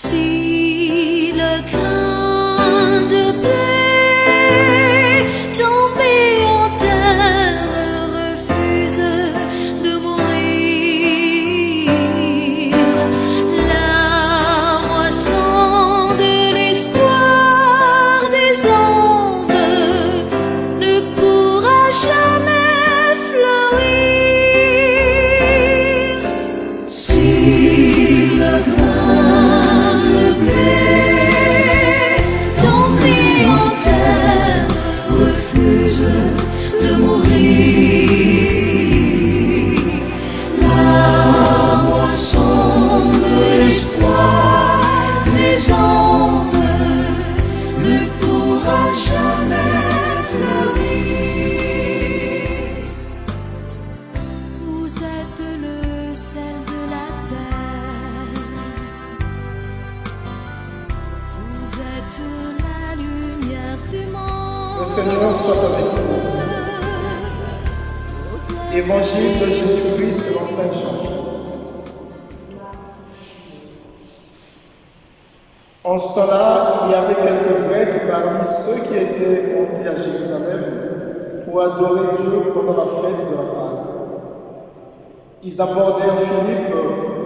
Si le grain de blé tombé en terre refuse de mourir, la moisson de l'espoir des hommes ne pourra jamais fleurir. Si le grain de blé tombé en terre refuse de mourir, la moisson de l'espoir des hommes ne pourra jamais fleurir. Vous êtes le sel de la terre, vous êtes la lumière du monde. Le Seigneur soit avec vous. Évangile de Jésus-Christ selon Saint Jean. En ce temps-là, il y avait quelques Grecs parmi ceux qui étaient montés à Jérusalem pour adorer Dieu pendant la fête de la Pâque. Ils abordèrent Philippe,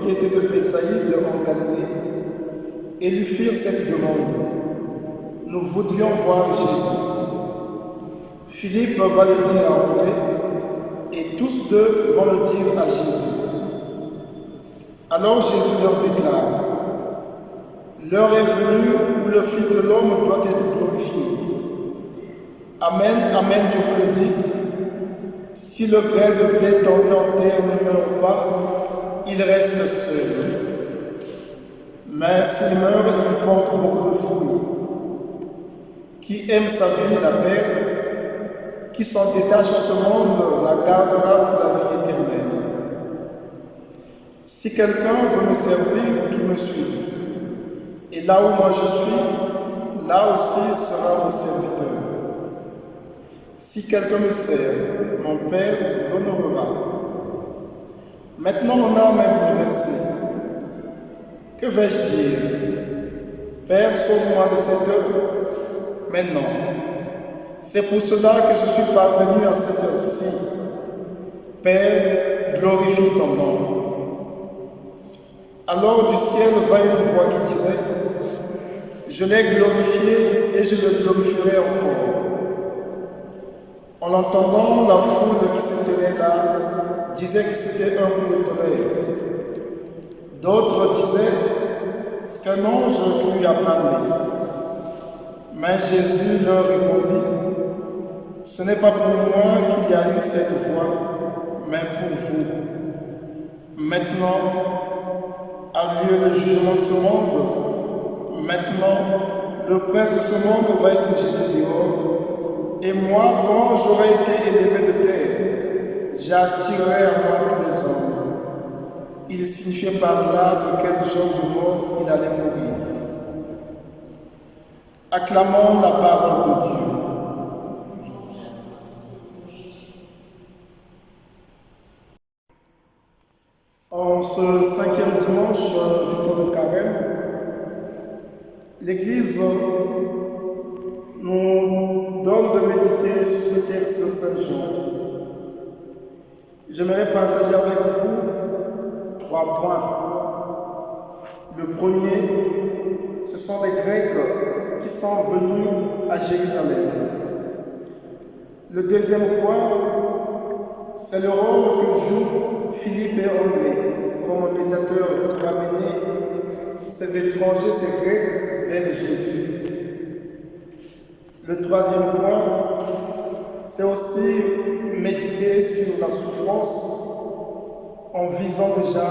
qui était de Bethsaïde en Galilée, et lui firent cette demande: nous voudrions voir Jésus. Philippe va le dire à André, et tous deux vont le dire à Jésus. Alors Jésus leur déclare: l'heure est venue où le Fils de l'homme doit être glorifié. Amen, amen, je vous le dis, si le grain de blé tombé en terre ne meurt pas, il reste seul. Mais s'il meurt, il porte beaucoup de fruits. Qui aime sa vie la perd, qui s'en détache en ce monde la gardera pour la vie éternelle. Si quelqu'un veut me servir, qu'il me suive. Et là où moi je suis, là aussi sera mon serviteur. Si quelqu'un me sert, mon Père l'honorera. Maintenant mon âme est bouleversée. Que vais-je dire? Père, sauve-moi de cette heure. Mais non. C'est pour cela que je suis parvenu à cette heure-ci. Père, glorifie ton nom. Alors du ciel vint une voix qui disait: je l'ai glorifié et je le glorifierai encore. En l'entendant, la foule qui se tenait là disait que c'était un coup de tonnerre. D'autres disaient: c'est un ange qui lui a parlé. Mais Jésus leur répondit: ce n'est pas pour moi qu'il y a eu cette voix, mais pour vous. Maintenant a lieu le jugement de ce monde. Maintenant, le prince de ce monde va être jeté dehors. Et moi, quand j'aurai été élevé de terre, j'attirerai à moi tous les hommes. Il signifiait par là de quel genre de mort il allait mourir. Acclamons la parole de Dieu. En ce 5e dimanche du temps de Carême, l'Église nous donne de méditer sur ce texte de Saint Jean. J'aimerais partager avec vous 3 points. Le premier, ce sont les Grecs qui sont venus à Jérusalem. Le deuxième point, c'est le rôle que jouent Philippe et André comme médiateurs pour amener ces étrangers, ces Grecs, vers Jésus. Le troisième point, c'est aussi méditer sur la souffrance en visant déjà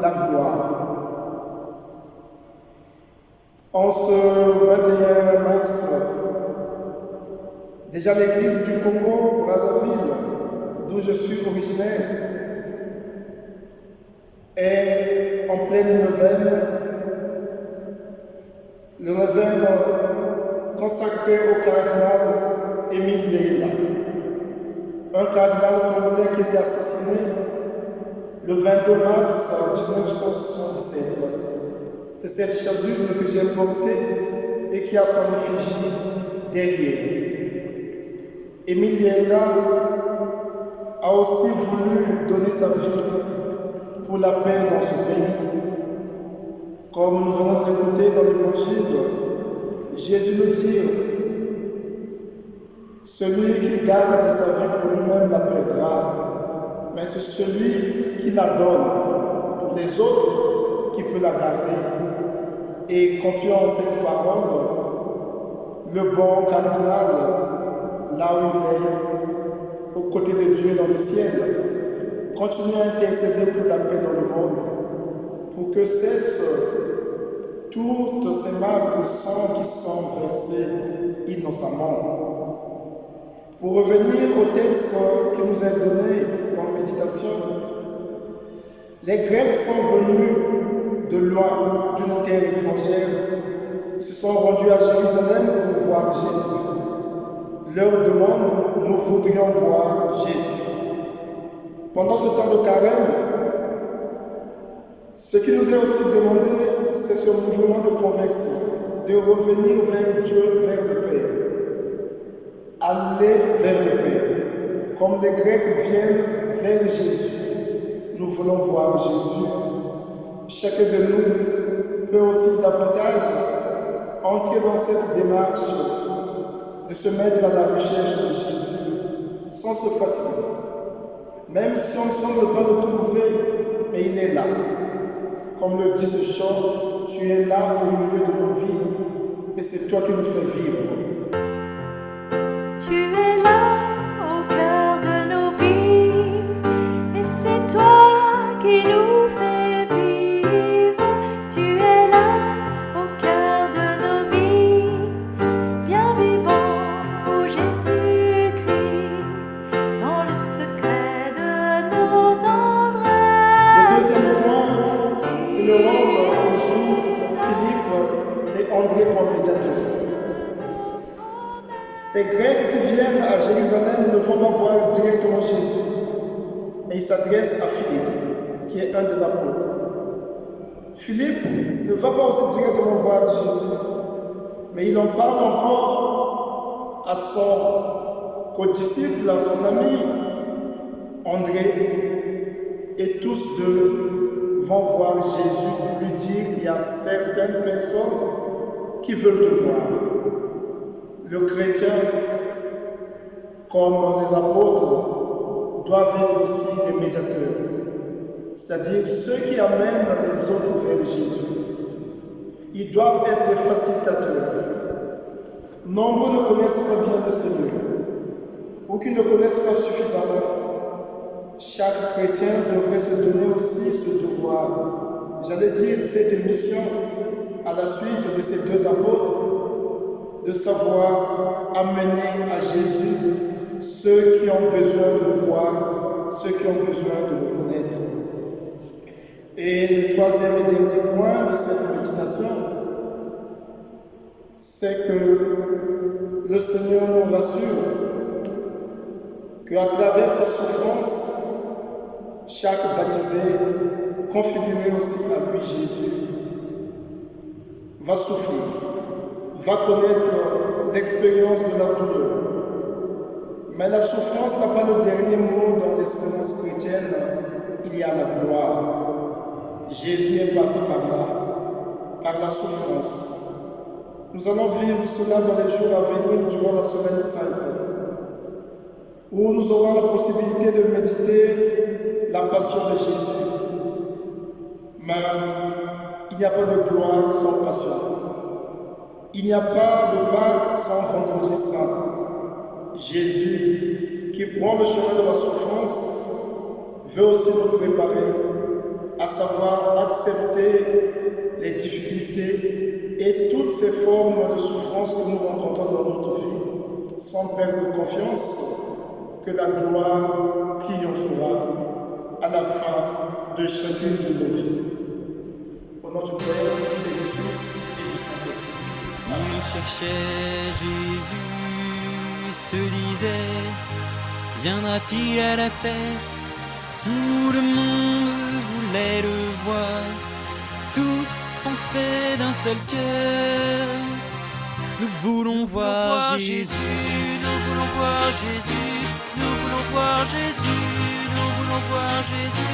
la gloire. En ce 21 mars, déjà l'église du Congo, Brazzaville, d'où je suis originaire, est en pleine neuvaine, le neuvaine consacré au cardinal Émile Léla, un cardinal congolais qui était assassiné le 22 mars 1977. C'est cette chasuble que j'ai portée et qui a son effigie derrière. Émile Liénard a aussi voulu donner sa vie pour la paix dans ce pays. Comme nous venons de l'écouter dans l'Évangile, Jésus nous dit « Celui qui garde sa vie pour lui-même la perdra, mais c'est celui qui la donne pour les autres qui peut la garder. » Et confiant en cette parole, le bon cardinal, là où il est, aux côtés de Dieu dans le ciel, continue à intercéder pour la paix dans le monde, pour que cessent toutes ces marques de sang qui sont versées innocemment. Pour revenir au texte qui nous est donné comme méditation, les Grecs sont venus de loin, d'une terre étrangère. Ils se sont rendus à Jérusalem pour voir Jésus. Leur demande, nous voudrions voir Jésus. Pendant ce temps de carême, ce qui nous est aussi demandé, c'est ce mouvement de conversion, de revenir vers Dieu, vers le Père. Aller vers le Père. Comme les Grecs viennent vers Jésus, nous voulons voir Jésus. Chacun de nous peut aussi davantage entrer dans cette démarche de se mettre à la recherche de Jésus sans se fatiguer. Même si on ne semble pas le trouver, mais il est là. Comme le dit ce chant, tu es là au milieu de nos vies et c'est toi qui nous fais vivre. Tu es là au cœur de nos vies et c'est toi qui nous fais vivre. Tu es là au cœur de nos vies, bien vivant, ô Jésus-Christ, dans le secret de nos tendresses. Le deuxième point, c'est le rôle que jouent Philippe et André comme médiateurs. Ces Grecs qui viennent à Jérusalem ne vont pas voir directement Jésus, mais ils s'adressent à Philippe, qui est un des apôtres. Philippe ne va pas aussi directement voir Jésus, mais il en parle encore à son co-disciple, à son ami André, et tous deux vont voir Jésus pour lui dire qu'il y a certaines personnes qui veulent te voir. Le chrétien, comme les apôtres, doivent être aussi des médiateurs, c'est-à-dire ceux qui amènent les autres vers Jésus. Ils doivent être des facilitateurs. Nombreux ne connaissent pas bien le Seigneur, ou qui ne connaissent pas suffisamment. Chaque chrétien devrait se donner aussi ce devoir, j'allais dire cette mission, à la suite de ces deux apôtres, de savoir amener à Jésus ceux qui ont besoin de le voir, ceux qui ont besoin de le connaître. Et le troisième et dernier point de cette méditation, c'est que le Seigneur nous rassure qu'à travers sa souffrance, chaque baptisé, configuré aussi à lui Jésus, va souffrir, va connaître l'expérience de la douleur. Mais la souffrance n'a pas le dernier mot dans l'espérance chrétienne, il y a la gloire. Jésus est passé par là, par la souffrance. Nous allons vivre cela dans les jours à venir durant la semaine sainte, où nous aurons la possibilité de méditer la passion de Jésus. Mais il n'y a pas de gloire sans passion. Il n'y a pas de Pâques sans vendredi saint. Jésus, qui prend le chemin de la souffrance, veut aussi nous préparer à savoir accepter les difficultés et toutes ces formes de souffrance que nous rencontrons dans notre vie, sans perdre confiance que la gloire triomphera à la fin de chacune de nos vies. Au nom du Père et du Fils et du Saint-Esprit. Il cherchait Jésus, il se disait, viendra-t-il à la fête? Tout le monde voudrait le voir. Tous penser d'un seul cœur. Nous voulons voir Jésus. Nous voulons voir Jésus. Nous voulons voir Jésus. Nous voulons voir Jésus.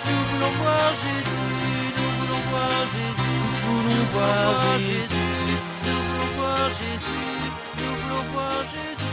Nous voulons voir Jésus. Nous voulons voir Jésus. Nous voulons voir Jésus. Nous voulons voir Jésus. Nous voulons voir Jésus.